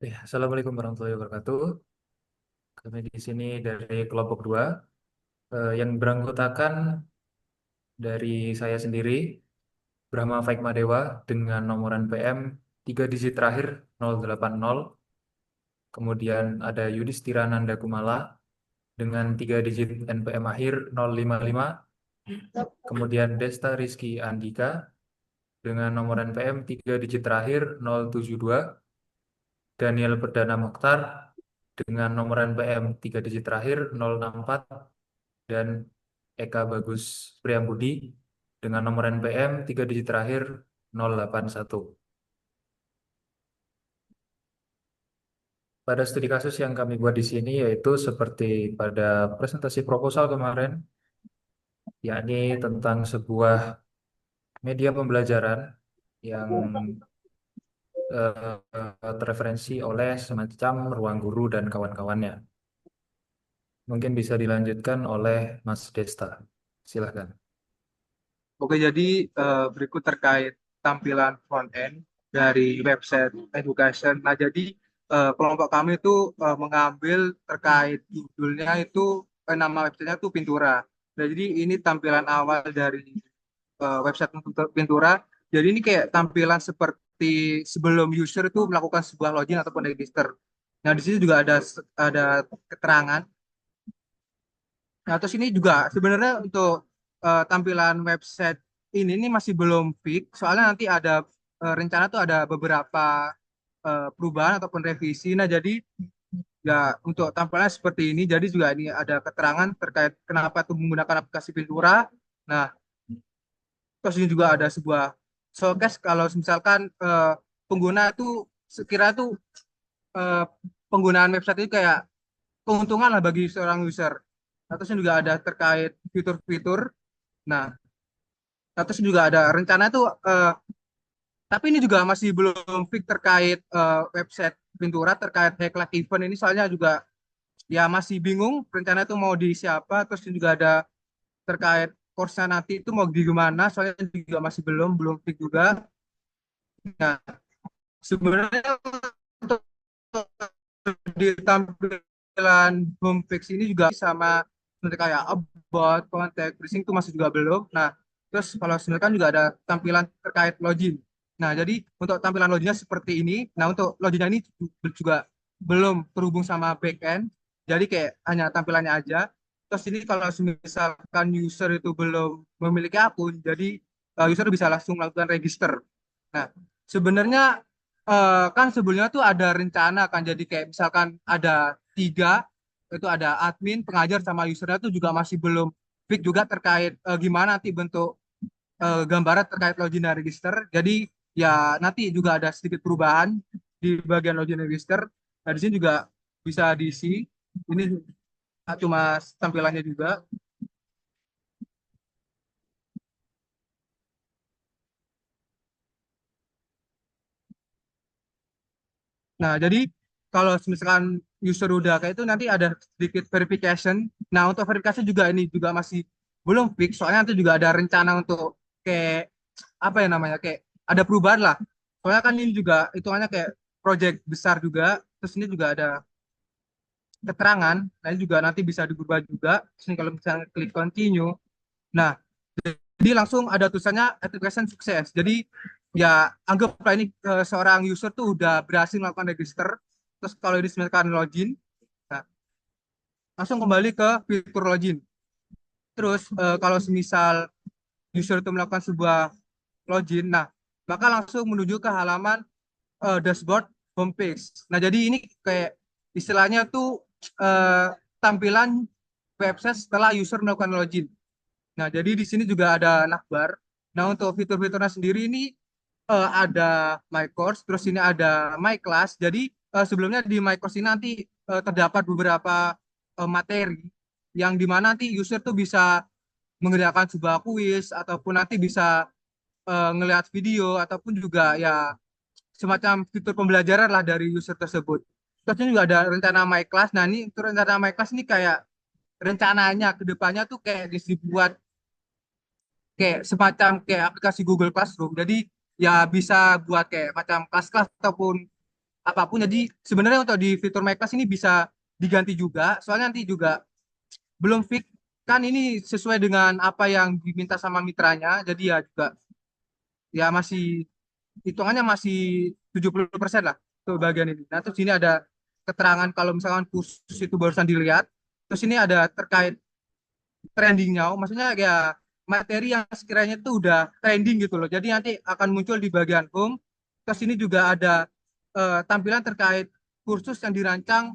Assalamualaikum warahmatullahi wabarakatuh. Kami di sini dari kelompok 2 yang beranggotakan dari saya sendiri, Brahma Madewa dengan nomoran PM 3 digit terakhir 080. Kemudian ada Yudhistira Nanda Kumala dengan 3 digit NPM akhir 055. Kemudian Desta Rizky Andika dengan nomoran PM 3 digit terakhir 072. Daniel Perdana Mokhtar dengan nomoran PM 3 digit terakhir 064. Dan Eka Bagus Priambudi dengan nomor NPM 3 digit terakhir 081. Pada studi kasus yang kami buat di sini yaitu seperti pada presentasi proposal kemarin, yakni tentang sebuah media pembelajaran yang terreferensi oleh semacam ruang guru dan kawan-kawannya. Mungkin bisa dilanjutkan oleh Mas Desta. Silahkan. Oke, jadi berikut terkait tampilan front end dari website education. Nah, jadi kelompok kami itu mengambil terkait judulnya itu nama websitenya itu Pintura. Nah, jadi ini tampilan awal dari website Pintura. Jadi ini kayak tampilan seperti sebelum user itu melakukan sebuah login ataupun register. Nah, di sini juga ada keterangan. Nah, terus ini juga sebenarnya untuk tampilan website ini masih belum fix, soalnya nanti ada rencana tuh ada beberapa perubahan ataupun revisi. Nah, jadi ya untuk tampilannya seperti ini, jadi juga ini ada keterangan terkait kenapa tuh menggunakan aplikasi Pintura. Nah, terus ini juga ada sebuah showcase kalau misalkan pengguna itu sekira tuh eh, penggunaan website itu kayak keuntungan lah bagi seorang user. Nah, terus ini juga ada terkait fitur-fitur. Nah, terus juga ada rencana tuh, tapi ini juga masih belum fix terkait website Pintura terkait hack like event ini soalnya juga ya masih bingung rencana itu mau di siapa. Terus juga ada terkait course nanti itu mau di gimana soalnya juga masih belum fix juga. Nah, sebenarnya untuk di tampilan homepage ini juga sama seperti kayak about, contact, pricing itu masih juga belum. Nah, terus kalau sebenarnya kan juga ada tampilan terkait login. Nah, jadi untuk tampilan loginnya seperti ini. Nah, untuk loginnya ini juga belum terhubung sama backend. Jadi kayak hanya tampilannya aja. Terus ini kalau misalkan user itu belum memiliki akun, jadi user bisa langsung melakukan register. Nah, sebenarnya kan sebelumnya tuh ada rencana kan jadi kayak misalkan ada tiga itu ada admin, pengajar sama usernya tuh juga masih belum fix juga terkait gimana nanti bentuk gambaran terkait login dan register. Jadi ya nanti juga ada sedikit perubahan di bagian login dan register. Nah, di sini juga bisa diisi. Ini cuma tampilannya juga. Nah, jadi kalau misalkan user udah kayak itu nanti ada sedikit verification. Nah, untuk verifikasi juga ini juga masih belum fix. Soalnya nanti juga ada rencana untuk kayak apa ya namanya kayak ada perubahan lah. Soalnya kan ini juga hitungannya kayak project besar juga. Terus ini juga ada keterangan. Nah, ini juga nanti bisa diubah juga. Terus ini kalau misalnya klik continue. Nah, jadi langsung ada tulisannya application sukses. Jadi ya anggaplah ini seorang user tuh udah berhasil melakukan register. Terus kalau ini misalkan login, nah, langsung kembali ke fitur login. Terus kalau semisal user itu melakukan sebuah login, nah maka langsung menuju ke halaman dashboard homepage. Nah, jadi ini kayak istilahnya tuh tampilan website setelah user melakukan login. Nah, jadi di sini juga ada navbar. Nah, untuk fitur-fiturnya sendiri ini ada My Course, terus ini ada My Class. Jadi sebelumnya di My Course ini nanti terdapat beberapa materi yang dimana nanti user tuh bisa mengerjakan sebuah kuis ataupun nanti bisa ngelihat video ataupun juga ya semacam fitur pembelajaran lah dari user tersebut. Terus ini juga ada rencana My Class. Nah, ini untuk rencana My Class ini kayak rencananya ke depannya tuh kayak dibuat kayak semacam kayak aplikasi Google Classroom. Jadi ya bisa buat kayak macam kelas-kelas ataupun apapun. Jadi sebenarnya untuk di fitur MyClass ini bisa diganti juga, soalnya nanti juga belum fix kan ini sesuai dengan apa yang diminta sama mitranya. Jadi ya juga ya masih hitungannya masih 70% lah untuk bagian ini. Nah, terus ini ada keterangan kalau misalkan kursus itu barusan dilihat. Terus ini ada terkait trendingnya, maksudnya ya materi yang sekiranya itu udah trending gitu loh. Jadi nanti akan muncul di bagian home. Terus ini juga ada tampilan terkait kursus yang dirancang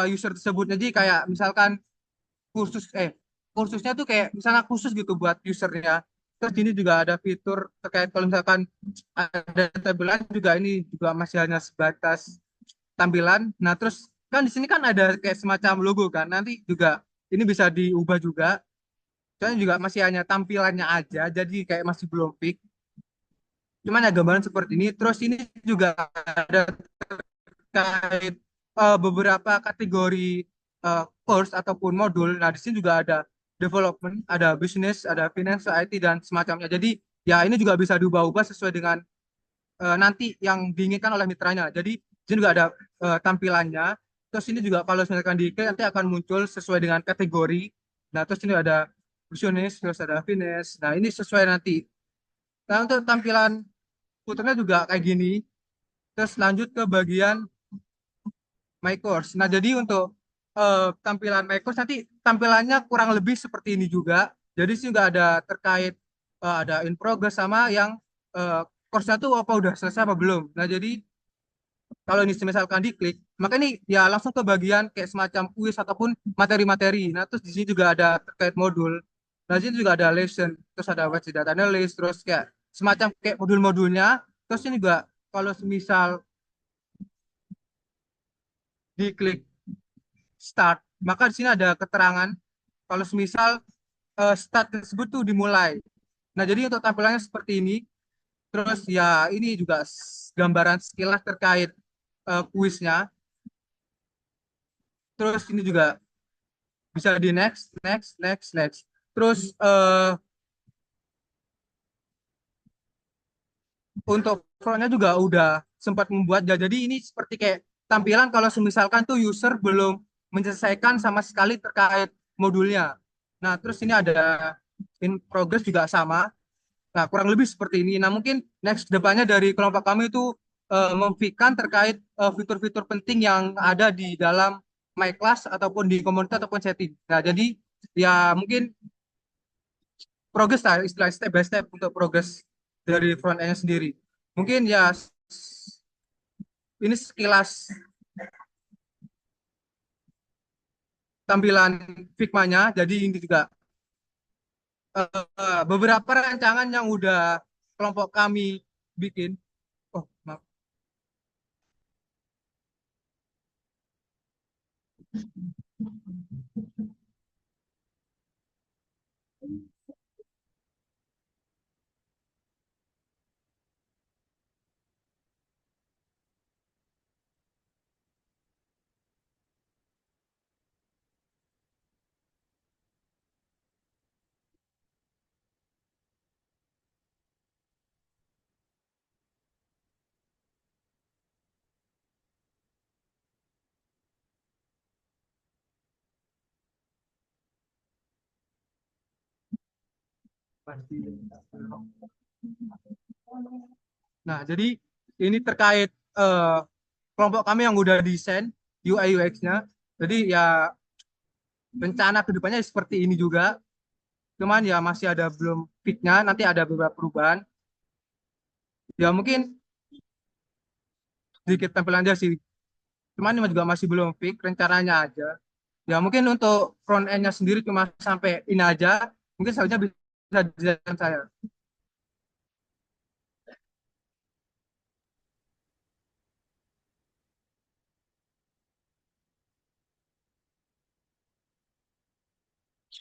user tersebut. Jadi kayak misalkan kursus kursusnya tuh kayak misalnya khusus gitu buat usernya. Terus ini juga ada fitur terkait kalau misalkan ada tampilan juga ini juga masih hanya sebatas tampilan. Nah, terus kan di sini kan ada kayak semacam logo kan. Nanti juga ini bisa diubah juga. Soalnya juga masih hanya tampilannya aja, jadi kayak masih belum fix. Cuman ya gambaran seperti ini. Terus ini juga ada terkait beberapa kategori course ataupun modul. Nah, di sini juga ada development, ada business, ada finance, IT dan semacamnya. Jadi ya ini juga bisa diubah-ubah sesuai dengan nanti yang diinginkan oleh mitranya. Jadi di sini juga ada tampilannya. Terus ini juga kalau misalkan diklik nanti akan muncul sesuai dengan kategori. Nah, terus ini ada business, terus ada finance. Nah, ini sesuai nanti. Nah, untuk tampilan puternya juga kayak gini. Terus lanjut ke bagian My Course. Nah, jadi untuk tampilan My Course nanti tampilannya kurang lebih seperti ini juga. Jadi sih juga ada terkait ada in progress sama yang course-nya tuh apa udah selesai apa belum. Nah, jadi kalau ini misalkan diklik, maka ini ya langsung ke bagian kayak semacam kuis ataupun materi-materi. Nah, terus di sini juga ada terkait modul. Nah, di sini juga ada lesson, terus ada web data analyst, terus kayak semacam kayak modul-modulnya. Terus ini juga kalau misal diklik start, maka di sini ada keterangan kalau misal start tersebut tuh dimulai. Nah, jadi untuk tampilannya seperti ini. Terus ya ini juga gambaran sekilas terkait kuisnya. Terus ini juga bisa di next, next, next, next. Terus untuk frontnya juga udah sempat membuat ya. Jadi ini seperti kayak tampilan kalau misalkan tuh user belum menyelesaikan sama sekali terkait modulnya. Nah, terus ini ada in progress juga sama. Nah, kurang lebih seperti ini. Nah, mungkin next depannya dari kelompok kami itu memfikirkan terkait fitur-fitur penting yang ada di dalam My Class ataupun di komunitas ataupun setting. Nah, jadi ya mungkin progress lah istilah step by step untuk progress dari front end sendiri. Mungkin ya ini sekilas tampilan Figma-nya. Jadi ini juga beberapa rancangan yang udah kelompok kami bikin. Oh, maaf. Nah, jadi ini terkait eh, kelompok kami yang udah desain UI UX-nya. Jadi ya rencana kedepannya seperti ini juga. Cuman ya masih ada belum fitnya, nanti ada beberapa perubahan. Ya mungkin sedikit tampilan aja sih. Cuman ini juga masih belum fix, rencananya aja. Ya mungkin untuk front end-nya sendiri cuma sampai ini aja. Mungkin seharusnya bisa desain saya.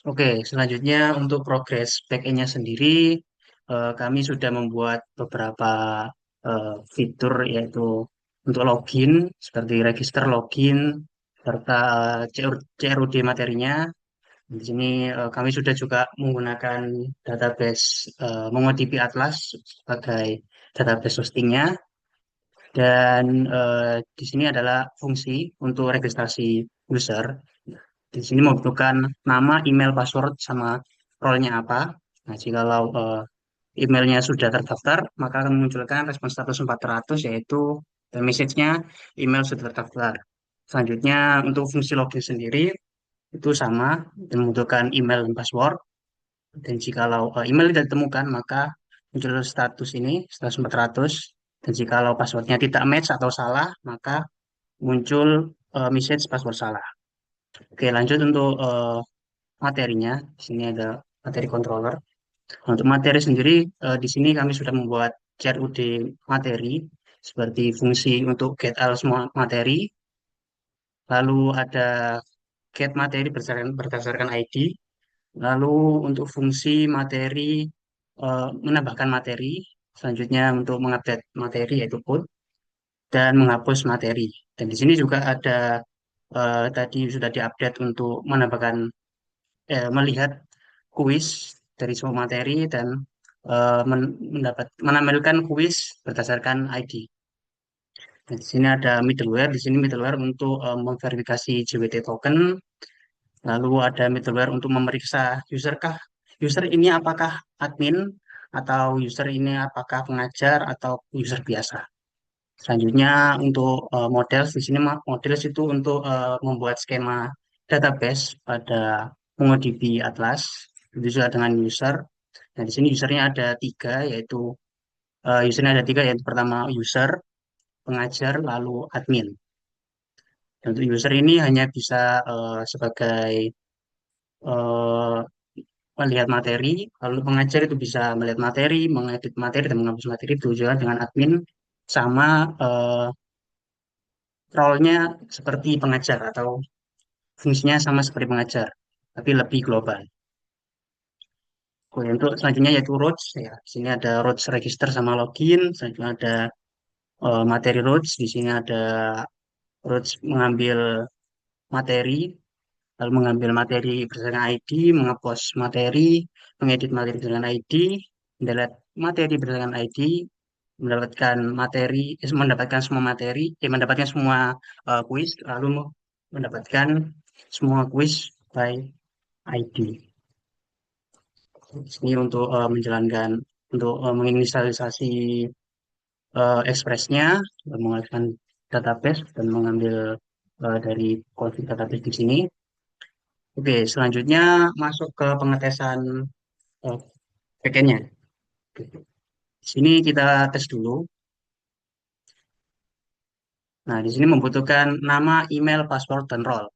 Oke, selanjutnya untuk progres back-end-nya sendiri, kami sudah membuat beberapa fitur yaitu untuk login, seperti register login, serta CRUD materinya. Di sini kami sudah juga menggunakan database MongoDB Atlas sebagai database hostingnya. Dan di sini adalah fungsi untuk registrasi user. Di sini membutuhkan nama, email, password, sama role-nya apa. Nah, jikalau emailnya sudah terdaftar, maka akan memunculkan respon status 400, yaitu message-nya email sudah terdaftar. Selanjutnya, untuk fungsi login sendiri, itu sama, membutuhkan email dan password. Dan jikalau email tidak ditemukan, maka muncul status ini, status 400. Dan jikalau passwordnya tidak match atau salah, maka muncul message password salah. Oke, lanjut untuk materinya. Di sini ada materi controller. Untuk materi sendiri, di sini kami sudah membuat CRUD materi, seperti fungsi untuk get all semua materi, lalu ada get materi berdasarkan ID, lalu untuk fungsi materi, menambahkan materi, selanjutnya untuk mengupdate materi yaitu put, dan menghapus materi. Dan di sini juga ada tadi sudah diupdate untuk melihat kuis dari semua materi dan menampilkan kuis berdasarkan ID. Nah, di sini ada middleware. Di sini middleware untuk memverifikasi JWT token. Lalu ada middleware untuk memeriksa user ini apakah admin atau user ini apakah pengajar atau user biasa. Selanjutnya untuk models, di sini models itu untuk membuat skema database pada MongoDB Atlas, itu juga dengan user. Nah, di sini usernya ada tiga, yaitu pertama user, pengajar, lalu admin. Dan untuk user ini hanya bisa sebagai eh, melihat materi, lalu pengajar itu bisa melihat materi, mengedit materi, dan menghapus materi. Itu juga dengan admin sama role-nya seperti pengajar atau fungsinya sama seperti pengajar, tapi lebih global. Oke, untuk selanjutnya yaitu routes. Ya, di sini ada routes register sama login. Selanjutnya ada materi routes. Di sini ada routes mengambil materi, lalu mengambil materi berdasarkan ID, mengepost materi, mengedit materi berdasarkan ID, mendelete materi berdasarkan ID, mendapatkan semua materi, mendapatkan semua kuis, lalu mendapatkan semua kuis by ID. Ini untuk menginisialisasi express-nya, menggunakan database dan mengambil dari config database di sini. Oke, selanjutnya masuk ke pengetesan uh, backend-nya. Di sini kita tes dulu. Nah, di sini membutuhkan nama, email, password, dan role.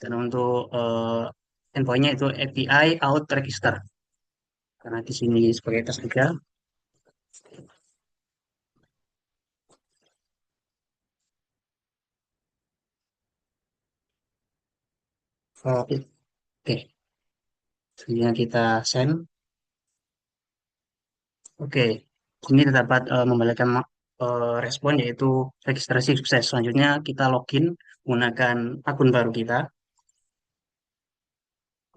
Dan untuk endpoint-nya itu API out register. Karena di sini sebagai tes juga. Oke, selanjutnya kita send. Oke, ini terdapat membalikan respon yaitu registrasi sukses. Selanjutnya kita login menggunakan akun baru kita,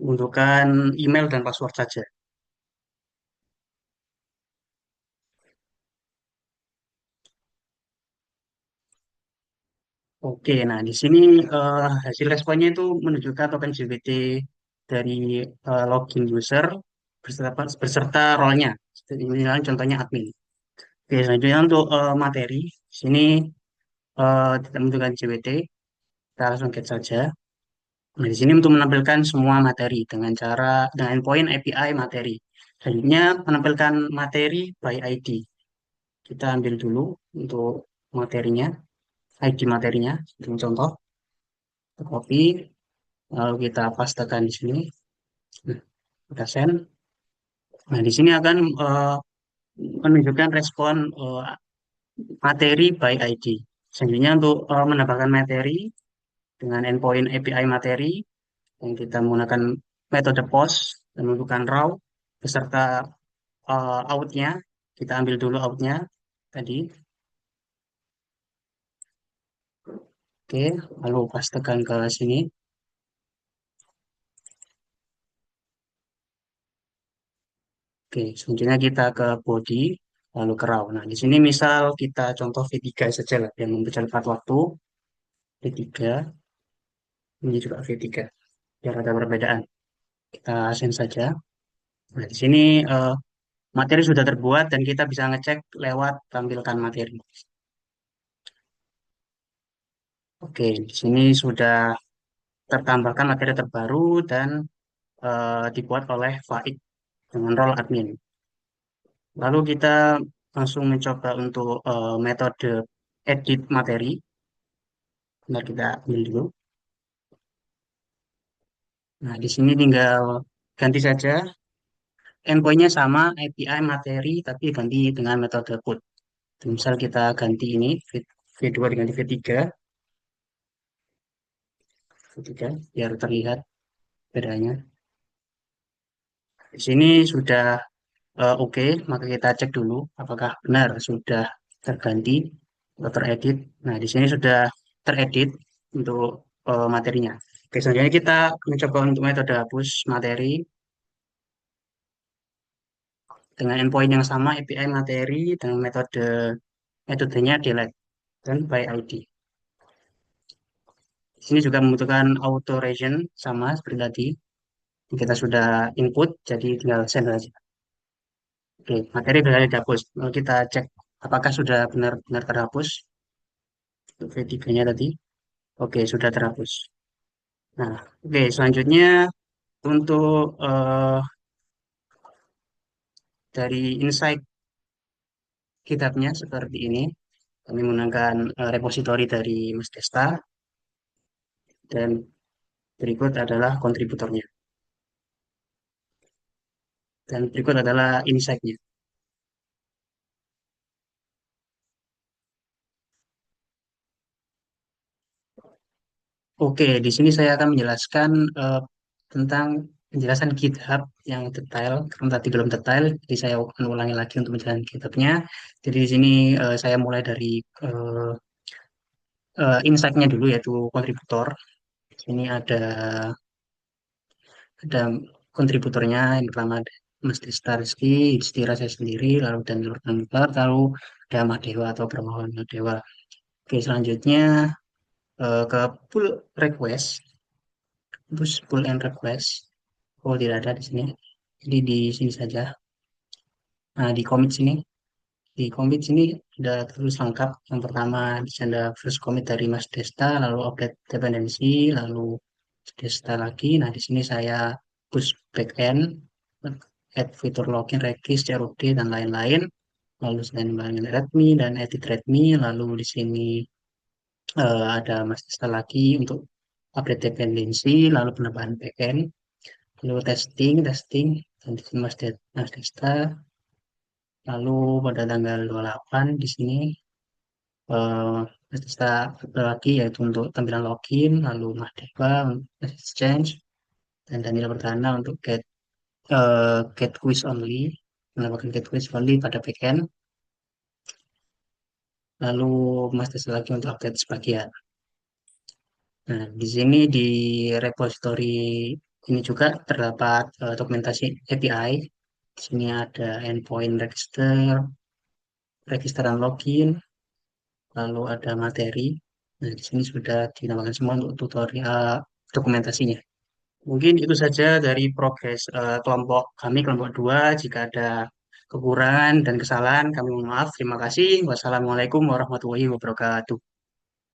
menggunakan email dan password saja. Oke, nah di sini hasil responnya itu menunjukkan token JWT dari login user beserta role-nya. Ini contohnya admin. Oke, selanjutnya untuk materi, di sini tidak menentukan JWT, kita langsung get saja. Nah, di sini untuk menampilkan semua materi dengan endpoint API materi. Selanjutnya menampilkan materi by ID. Kita ambil dulu untuk materinya, ID materinya, untuk contoh, kita copy, lalu kita pastekan di sini. Nah, kita send. Nah, di sini akan menunjukkan respon materi by ID. Selanjutnya untuk menambahkan materi dengan endpoint API materi, yang kita menggunakan metode post dan menentukan raw beserta outnya. Kita ambil dulu outnya tadi. Oke, lalu pastekan ke sini. Oke, selanjutnya kita ke body. lalu Kerau. Nah, di sini misal kita contoh V3 saja lah yang mempercepat waktu V3, ini juga V3 biar ada perbedaan. Kita asing saja. Nah, di sini materi sudah terbuat dan kita bisa ngecek lewat tampilkan materi. Oke, di sini sudah tertambahkan materi terbaru dan dibuat oleh Faik dengan role admin. Lalu kita langsung mencoba untuk metode edit materi. Bentar kita ambil dulu. Nah, di sini tinggal ganti saja endpointnya sama API materi tapi ganti dengan metode put. Misal kita ganti ini V2 diganti V3, V3 biar terlihat bedanya. Di sini sudah oke, maka kita cek dulu apakah benar sudah terganti atau teredit. Nah, di sini sudah teredit untuk materinya. Oke, selanjutnya kita mencoba untuk metode hapus materi dengan endpoint yang sama API materi dengan metodenya delete dan by ID. Di sini juga membutuhkan auto region sama seperti tadi. Kita sudah input, jadi tinggal send saja. Oke, materi sudah dihapus. Lalu kita cek apakah sudah benar-benar terhapus. Untuk V3-nya tadi. Oke, sudah terhapus. Nah, oke, selanjutnya untuk dari insight GitHub-nya seperti ini. Kami menggunakan repositori dari Mas Desta dan berikut adalah kontributornya. Dan berikut adalah insight-nya. Oke, di sini saya akan menjelaskan tentang penjelasan GitHub yang detail. Karena tadi belum detail, jadi saya akan ulangi lagi untuk menjelaskan GitHub-nya. Jadi di sini saya mulai dari eh, insight-nya dulu, yaitu kontributor. Di sini ada kontributornya. Yang pertama ada Mas Desta Rizky, Istira saya sendiri, lalu dan Nur, lalu ada Mahdewa atau Permohon Mahdewa. Oke, selanjutnya ke pull request. Push pull and request. Oh, tidak ada di sini. Jadi di sini saja. Nah, di commit sini sudah terus lengkap. Yang pertama di sana ada first commit dari Mas Desta, lalu update dependensi, lalu Desta lagi. Nah, di sini saya push backend, add fitur login, regis, CRUD, dan lain-lain. Lalu selain dengan readme dan edit readme, lalu di sini ada Mas Desta lagi untuk update dependensi, lalu penambahan backend. Lalu testing, dan di sini Mas Desta. Lalu pada tanggal 28 di sini eh, Mas Desta ada lagi yaitu untuk tampilan login, lalu Mahdewa untuk exchange, dan Daniel Perdana untuk get quiz only, menambahkan get quiz only pada backend. Lalu Mas Desta lagi untuk update sebagian. Nah, di sini di repository ini juga terdapat dokumentasi API. Di sini ada endpoint register, register dan login, lalu ada materi. Nah, di sini sudah dinamakan semua untuk tutorial dokumentasinya. Mungkin itu saja dari progres kelompok kami, kelompok 2. Jika ada kekurangan dan kesalahan, kami mohon maaf. Terima kasih. Wassalamualaikum warahmatullahi wabarakatuh.